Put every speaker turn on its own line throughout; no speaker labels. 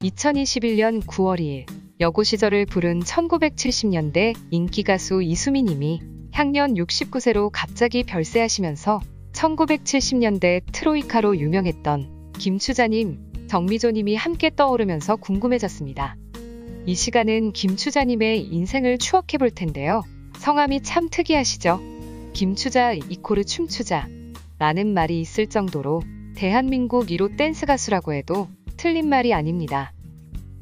2021년 9월 2일 여고 시절을 부른 1970년대 인기 가수 이수미님이 향년 69세로 갑자기 별세하시면서 1970년대 트로이카로 유명했던 김추자님, 정미조님이 함께 떠오르면서 궁금해졌습니다. 이 시간은 김추자님의 인생을 추억해볼 텐데요. 성함이 참 특이하시죠? 김추자 이코르 춤추자 라는 말이 있을 정도로 대한민국 1호 댄스 가수라고 해도 틀린 말이 아닙니다.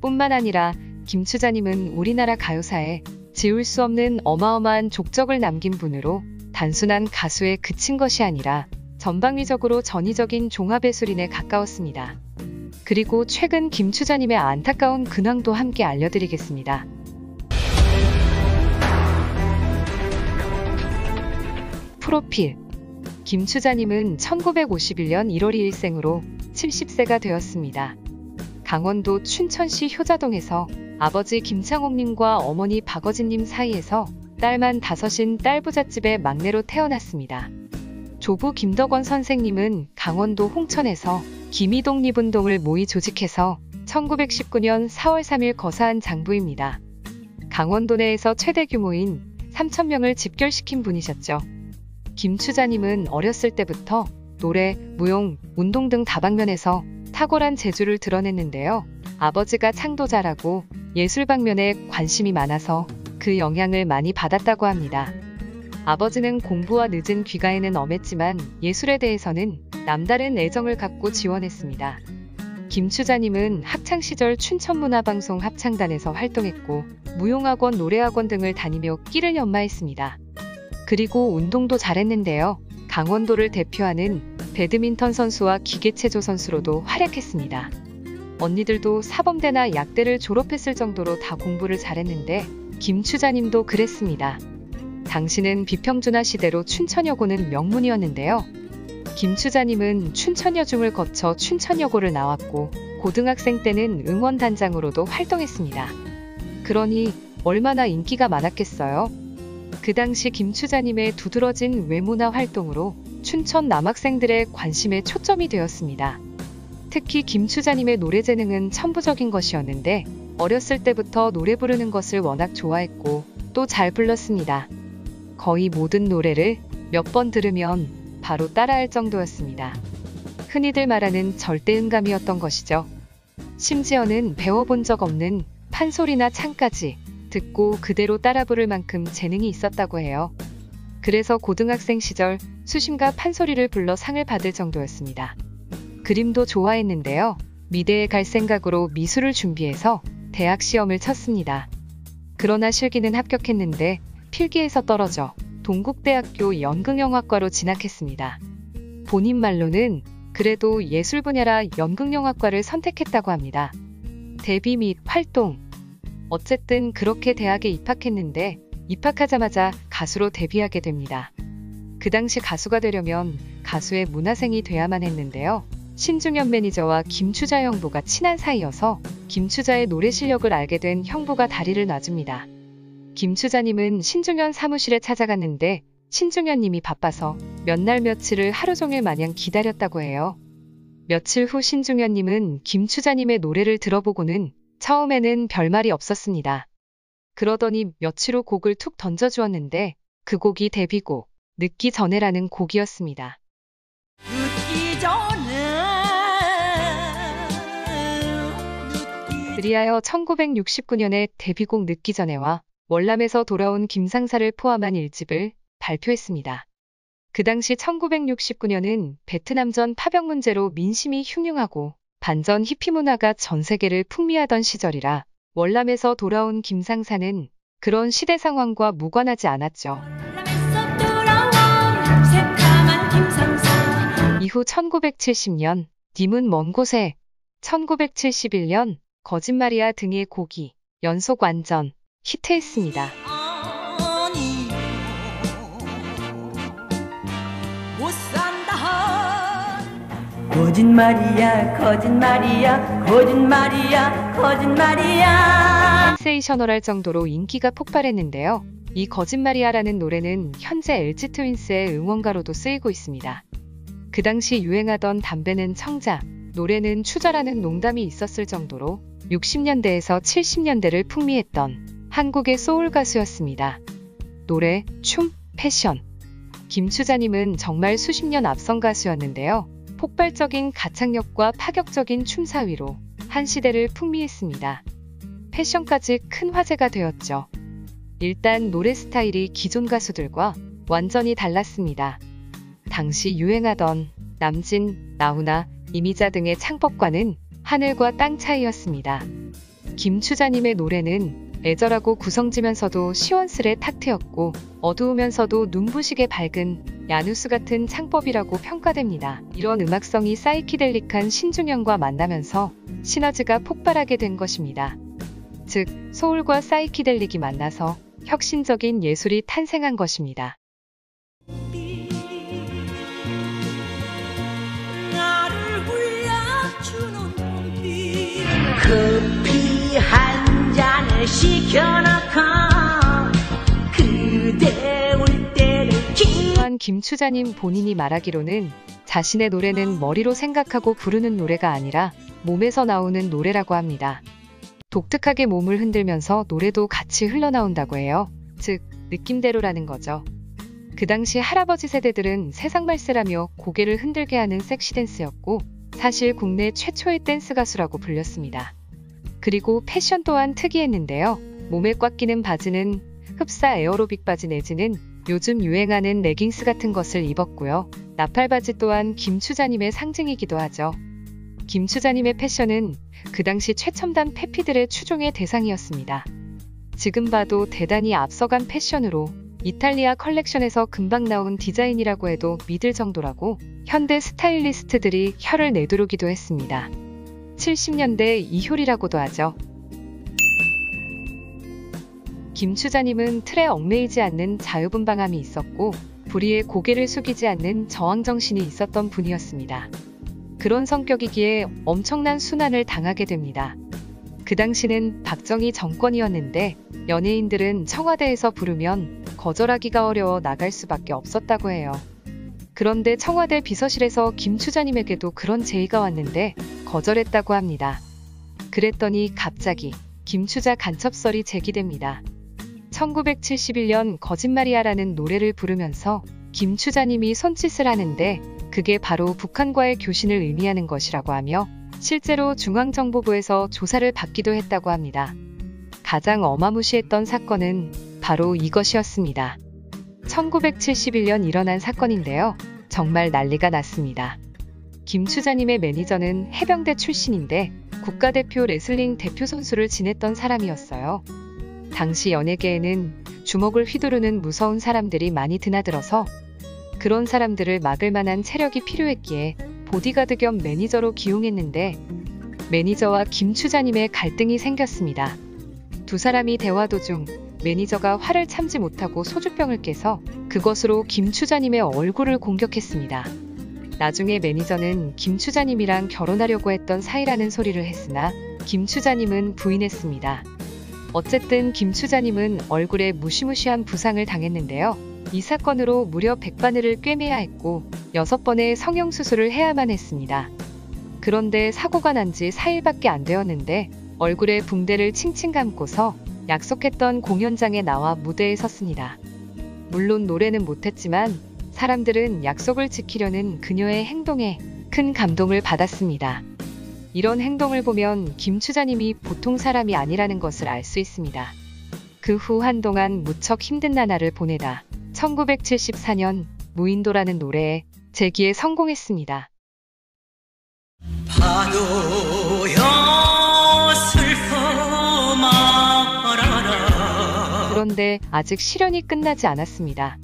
뿐만 아니라 김추자님은 우리나라 가요사에 지울 수 없는 어마어마한 족적을 남긴 분으로 단순한 가수에 그친 것이 아니라 전방위적으로 전위적인 종합예술인에 가까웠습니다. 그리고 최근 김추자님의 안타까운 근황도 함께 알려드리겠습니다. 프로필 김추자님은 1951년 1월 2일 생으로 70세가 되었습니다. 강원도 춘천시 효자동에서 아버지 김창옥님과 어머니 박어진님 사이에서 딸만 5인 딸부잣집의 막내로 태어났습니다. 조부 김덕원 선생님은 강원도 홍천에서 김이독립운동을 모의 조직해서 1919년 4월 3일 거사한 장부입니다. 강원도 내에서 최대 규모인 3,000명을 집결시킨 분이셨죠. 김추자님은 어렸을 때부터 노래, 무용, 운동 등 다방면에서 탁월한 재주를 드러냈는데요. 아버지가 창도 잘하고 예술 방면에 관심이 많아서 그 영향을 많이 받았다고 합니다. 아버지는 공부와 늦은 귀가에는 엄했지만 예술에 대해서는 남다른 애정을 갖고 지원했습니다. 김추자님은 학창시절 춘천문화방송 합창단에서 활동했고 무용학원, 노래학원 등을 다니며 끼를 연마했습니다. 그리고 운동도 잘했는데요. 강원도를 대표하는 배드민턴 선수와 기계체조 선수로도 활약했습니다. 언니들도 사범대나 약대를 졸업했을 정도로 다 공부를 잘했는데 김추자님도 그랬습니다. 당시는 비평준화 시대로 춘천여고는 명문이었는데요. 김추자님은 춘천여중을 거쳐 춘천여고를 나왔고 고등학생 때는 응원단장으로도 활동했습니다. 그러니 얼마나 인기가 많았겠어요? 그 당시 김추자님의 두드러진 외모나 활동으로 춘천 남학생들의 관심에 초점이 되었습니다. 특히 김추자님의 노래 재능은 천부적인 것이었는데 어렸을 때부터 노래 부르는 것을 워낙 좋아했고 또 잘 불렀습니다. 거의 모든 노래를 몇 번 들으면 바로 따라할 정도였습니다. 흔히들 말하는 절대음감이었던 것이죠. 심지어는 배워본 적 없는 판소리나 창까지 듣고 그대로 따라 부를 만큼 재능이 있었다고 해요. 그래서 고등학생 시절 수심과 판소리를 불러 상을 받을 정도였습니다. 그림도 좋아했는데요. 미대에 갈 생각으로 미술을 준비해서 대학 시험을 쳤습니다. 그러나 실기는 합격했는데 필기에서 떨어져 동국대학교 연극영화과로 진학했습니다. 본인 말로는 그래도 예술 분야라 연극영화과를 선택했다고 합니다. 데뷔 및 활동 어쨌든 그렇게 대학에 입학했는데 입학하자마자 가수로 데뷔하게 됩니다. 그 당시 가수가 되려면 가수의 문화생이 돼야만 했는데요. 신중현 매니저와 김추자 형부가 친한 사이여서 김추자의 노래 실력을 알게 된 형부가 다리를 놔줍니다. 김추자님은 신중현 사무실에 찾아갔는데 신중현님이 바빠서 몇 날 며칠을 하루 종일 마냥 기다렸다고 해요. 며칠 후 신중현님은 김추자님의 노래를 들어보고는 처음에는 별말이 없었습니다. 그러더니 며칠 후 곡을 툭 던져주었는데 그 곡이 데뷔곡 늦기 전에라는 곡이었습니다. 그리하여 1969년에 데뷔곡 늦기 전에와 월남에서 돌아온 김상사를 포함한 1집을 발표했습니다. 그 당시 1969년은 베트남전 파병 문제로 민심이 흉흉하고 반전 히피 문화가 전 세계를 풍미하던 시절이라 월남에서 돌아온 김상사는 그런 시대 상황과 무관하지 않았죠. 이후 1970년 님은 먼 곳에, 1971년 거짓말이야 등의 곡이 연속 완전 히트했습니다.
거짓말이야 거짓말이야 거짓말이야 거짓말이야
센세이셔널할 정도로 인기가 폭발했는데요. 이 거짓말이야라는 노래는 현재 LG 트윈스의 응원가로도 쓰이고 있습니다. 그 당시 유행하던 담배는 청자, 노래는 추자라는 농담이 있었을 정도로 60년대에서 70년대를 풍미했던 한국의 소울 가수였습니다. 노래, 춤, 패션. 김추자님은 정말 수십 년 앞선 가수였는데요. 폭발적인 가창력과 파격적인 춤사위로 한 시대를 풍미했습니다. 패션까지 큰 화제가 되었죠. 일단 노래 스타일이 기존 가수들과 완전히 달랐습니다. 당시 유행하던 남진, 나훈아, 이미자 등의 창법과는 하늘과 땅 차이였습니다. 김추자님의 노래는 애절하고 구성지면서도 시원스레 탁 트였고 어두우면서도 눈부시게 밝은 야누스 같은 창법이라고 평가됩니다. 이런 음악성이 사이키델릭한 신중현과 만나면서 시너지가 폭발하게 된 것입니다. 즉, 소울과 사이키델릭이 만나서 혁신적인 예술이 탄생한 것입니다.
커피 한 잔을 시켜놓고 그대 올 때를
또한 김추자님 본인이 말하기로는 자신의 노래는 머리로 생각하고 부르는 노래가 아니라 몸에서 나오는 노래라고 합니다. 독특하게 몸을 흔들면서 노래도 같이 흘러나온다고 해요. 즉, 느낌대로라는 거죠. 그 당시 할아버지 세대들은 세상 말세라며 고개를 흔들게 하는 섹시 댄스였고 사실 국내 최초의 댄스 가수라고 불렸습니다. 그리고 패션 또한 특이했는데요. 몸에 꽉 끼는 바지는 흡사 에어로빅 바지 내지는 요즘 유행하는 레깅스 같은 것을 입었고요. 나팔 바지 또한 김추자님의 상징이기도 하죠. 김추자님의 패션은 그 당시 최첨단 패피들의 추종의 대상이었습니다. 지금 봐도 대단히 앞서간 패션으로 이탈리아 컬렉션에서 금방 나온 디자인이라고 해도 믿을 정도라고 현대 스타일리스트들이 혀를 내두르기도 했습니다. 70년대 이효리라고도 하죠. 김추자님은 틀에 얽매이지 않는 자유분방함이 있었고 불의에 고개를 숙이지 않는 저항정신이 있었던 분이었습니다. 그런 성격이기에 엄청난 순환을 당하게 됩니다. 그 당시는 박정희 정권이었는데 연예인들은 청와대에서 부르면 거절하기가 어려워 나갈 수밖에 없었다고 해요. 그런데 청와대 비서실에서 김추자님에게도 그런 제의가 왔는데 거절했다고 합니다. 그랬더니 갑자기 김추자 간첩설이 제기됩니다. 1971년 거짓말이야라는 노래를 부르면서 김추자님이 손짓을 하는데 그게 바로 북한과의 교신을 의미하는 것이라고 하며 실제로 중앙정보부에서 조사를 받기도 했다고 합니다. 가장 어마무시했던 사건은 바로 이것이었습니다. 1971년 일어난 사건인데요. 정말 난리가 났습니다. 김추자님의 매니저는 해병대 출신인데 국가대표 레슬링 대표 선수를 지냈던 사람이었어요. 당시 연예계에는 주먹을 휘두르는 무서운 사람들이 많이 드나들어서 그런 사람들을 막을 만한 체력이 필요했기에 보디가드 겸 매니저로 기용했는데 매니저와 김추자님의 갈등이 생겼습니다. 두 사람이 대화 도중 매니저가 화를 참지 못하고 소주병을 깨서 그것으로 김추자님의 얼굴을 공격했습니다. 나중에 매니저는 김추자님이랑 결혼하려고 했던 사이라는 소리를 했으나 김추자님은 부인했습니다. 어쨌든 김추자님은 얼굴에 무시무시한 부상을 당했는데요. 이 사건으로 무려 100바늘을 꿰매야 했고 6번의 성형수술을 해야만 했습니다. 그런데 사고가 난 지 4일밖에 안 되었는데 얼굴에 붕대를 칭칭 감고서 약속했던 공연장에 나와 무대에 섰습니다. 물론 노래는 못했지만 사람들은 약속을 지키려는 그녀의 행동에 큰 감동을 받았습니다. 이런 행동을 보면 김추자님이 보통 사람이 아니라는 것을 알 수 있습니다. 그 후 한동안 무척 힘든 나날을 보내다 1974년 무인도라는 노래에 재기에 성공했습니다.
파도여 슬퍼 말아라.
그런데 아직 실현이 끝나지 않았습니다.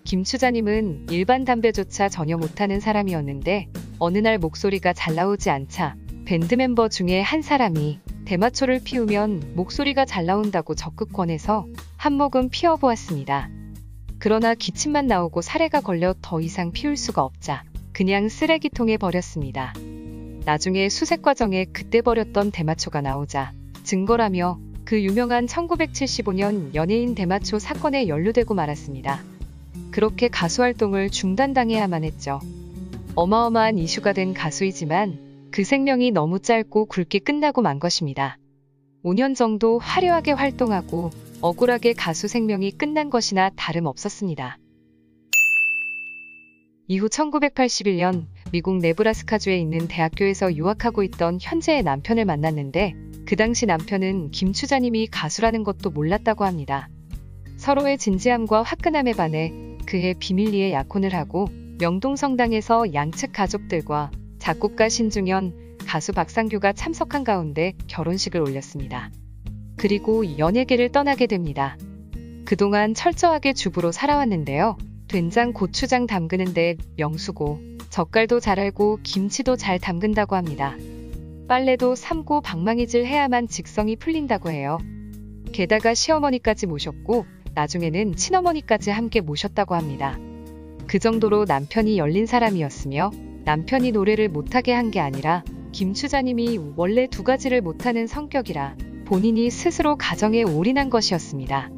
김추자님은 일반 담배조차 전혀 못하는 사람이었는데 어느 날 목소리가 잘 나오지 않자 밴드 멤버 중에 한 사람이 대마초를 피우면 목소리가 잘 나온다고 적극 권해서 한 모금 피워보았습니다. 그러나 기침만 나오고 사례가 걸려 더 이상 피울 수가 없자 그냥 쓰레기통에 버렸습니다. 나중에 수색 과정에 그때 버렸던 대마초가 나오자 증거라며 그 유명한 1975년 연예인 대마초 사건에 연루되고 말았습니다. 그렇게 가수 활동을 중단당해야만 했죠. 어마어마한 이슈가 된 가수이지만 그 생명이 너무 짧고 굵게 끝나고 만 것입니다. 5년 정도 화려하게 활동하고 억울하게 가수 생명이 끝난 것이나 다름없었습니다. 이후 1981년 미국 네브라스카주에 있는 대학교에서 유학하고 있던 현재의 남편을 만났는데 그 당시 남편은 김추자님이 가수라는 것도 몰랐다고 합니다. 서로의 진지함과 화끈함에 반해 그해 비밀리에 약혼을 하고 명동성당에서 양측 가족들과 작곡가 신중현, 가수 박상규가 참석한 가운데 결혼식을 올렸습니다. 그리고 연예계를 떠나게 됩니다. 그동안 철저하게 주부로 살아왔는데요. 된장, 고추장 담그는데 명수고 젓갈도 잘 알고 김치도 잘 담근다고 합니다. 빨래도 삶고 방망이질 해야만 직성이 풀린다고 해요. 게다가 시어머니까지 모셨고 나중에는 친어머니까지 함께 모셨다고 합니다. 그 정도로 남편이 열린 사람이었으며 남편이 노래를 못하게 한 게 아니라 김추자님이 원래 두 가지를 못하는 성격이라 본인이 스스로 가정에 올인한 것이었습니다.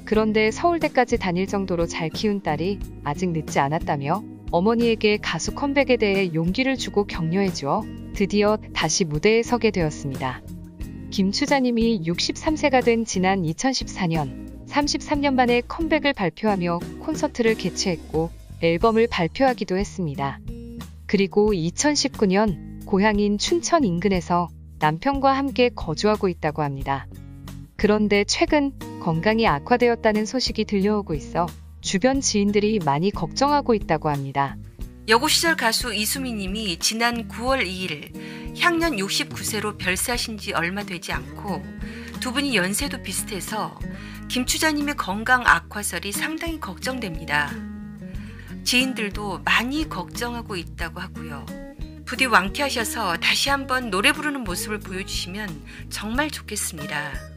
그런데 서울대까지 다닐 정도로 잘 키운 딸이 아직 늦지 않았다며 어머니에게 가수 컴백에 대해 용기를 주고 격려해주어 드디어 다시 무대에 서게 되었습니다. 김추자님이 63세가 된 지난 2014년 33년 만에 컴백을 발표하며 콘서트를 개최했고 앨범을 발표하기도 했습니다. 그리고 2019년 고향인 춘천 인근에서 남편과 함께 거주하고 있다고 합니다. 그런데 최근 건강이 악화되었다는 소식이 들려오고 있어 주변 지인들이 많이 걱정하고 있다고 합니다.
여고 시절 가수 이수미 님이 지난 9월 2일 향년 69세로 별세하신 지 얼마 되지 않고 두 분이 연세도 비슷해서 김추자님의 건강 악화설이 상당히 걱정됩니다. 지인들도 많이 걱정하고 있다고 하고요. 부디 왕쾌하셔서 다시 한번 노래 부르는 모습을 보여주시면 정말 좋겠습니다.